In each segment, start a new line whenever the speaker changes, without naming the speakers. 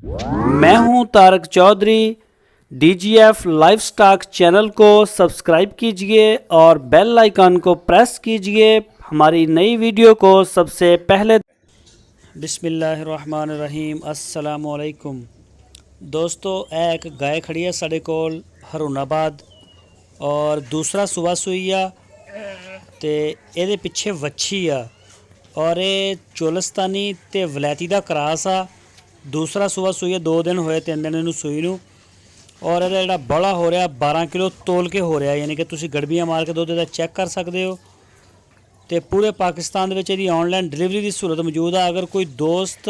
मैं हूं Tarak Chaudhary. DGF livestock channel को सब्सक्राइब कीजिए और बेल आइकन को प्रेस कीजिए हमारी नई वीडियो को सबसे पहले। बिस्मिल्लाहिर्रहमानिर्रहीम, अस्सलाम वालेकुम। दोस्तों, एक गाय खड़ी है साढ़े कोल हरुणाबाद और दूसरा सुबह सूई आ ते ਇਹਦੇ ਪਿੱਛੇ ਵੱਛੀ ਆ और ये चोलस्तानी ते वलैती का क्रास आ। दूसरा सुबह सूई 2 दिन होए 3 दिन इनू सूई नू और ਇਹਦਾ ਜਿਹੜਾ ਬੜਾ ਹੋ ਰਿਹਾ 12 किलो ਤੋਲ ਕੇ ਹੋ ਰਿਹਾ, यानी कि ਤੁਸੀਂ ਗੜਬੀਆਂ ਮਾਰ ਕੇ ਦੁੱਧ ਦਾ ਚੈੱਕ ਕਰ ਸਕਦੇ ਹੋ। ਤੇ पूरे पाकिस्तान ਦੇ ਵਿੱਚ ਇਹਦੀ ऑनलाइन डिलीवरी की सहूलत मौजूद है। अगर कोई दोस्त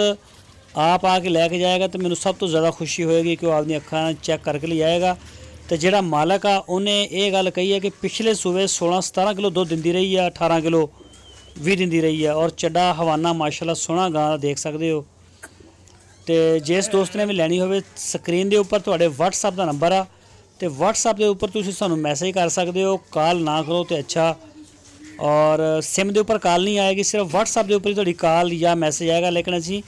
आप आके लैके जाएगा तो मैनू सब तो ज़्यादा खुशी होएगी कि वो अपनी अखां चैक करके ले जाएगा। तो जिहड़ा मालक आ उन्हें ये गल कही है कि पिछले सूबे 16-17 किलो दुध दिंदी रही है, 18 किलो भी दिंदी रही है और चड्डा हवाना माशाल्लाह सोहना गां देख सकते हो। तो जिस दोस्त ने भी लैनी हो स्क्रीन के उपर तुहाडे WhatsApp का नंबर आ, तो WhatsApp के उपर तुसीं सानूं मैसेज कर सकते हो। कॉल ना करो तो अच्छा, और सिम के उपर कॉल नहीं आएगी, सिर्फ WhatsApp के उपर ही तुहाडी कॉल या मैसेज आएगा, लेकिन असीं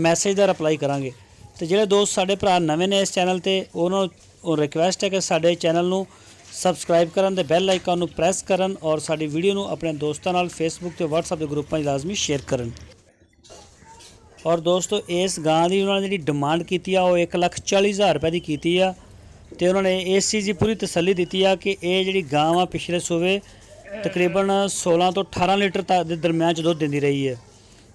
मैसेज का रिप्लाई करांगे। तो जिहड़े दोस्त साडे भरा नवे ने इस चैनल ते उन्होंने रिक्वेस्ट है कि साडे चैनल नूं सबसक्राइब करन ते बैल आइकन नूं प्रेस करन और साडी वीडियो नूं अपने दोस्तों नाल फेसबुक ते WhatsApp के ग्रुपों में लाजमी शेयर करन। और दोस्तों, इस गां की उन्होंने जी डिमांड की है वो 1,40,000 रुपए की की है। तो उन्होंने इस चीज़ की पूरी तसल्ली दी है कि ये जी गां आ पिछले सूबे तकरीबन 16 तो 18 लीटर तक के दरम्यान दुध दिंदी रही है।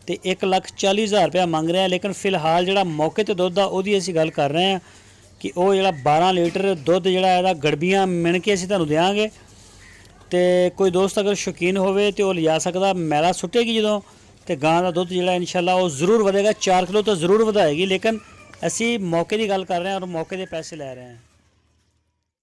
तो 1,40,000 रुपया मंग रहे हैं, लेकिन फिलहाल जो मौके पर दुध आ उसकी असीं गल कर रहे हैं कि वो जो 12 लीटर दुध जो गड़बियाँ मिण के असीं तुहानूं देंगे। तो कोई दोस्त अगर शौकीन होवे तो लिजा सकदा। मैला सुट्टेगी जो तो गां का दुध जो इंशाल्लाह वो जरूर वधेगा, 4 किलो तो जरूर वधाएगी, लेकिन असी मौके की गल कर रहे हैं और मौके के पैसे लै रहे हैं।